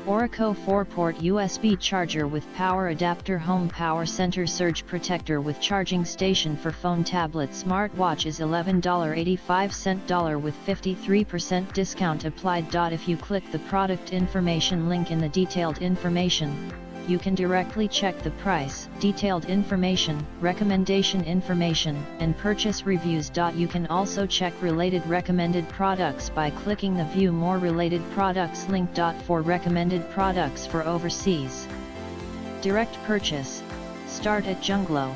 ORICO 4-port USB charger with power adapter. Home power center surge protector with charging station for phone, tablet, smartwatch is $11.85 with 53% discount applied. If you click the product information link in the detailed information, you can directly check the price, detailed information, recommendation information, and purchase reviews. You can also check related recommended products by clicking the View More Related Products link. For recommended products for overseas direct purchase, start at Junglo.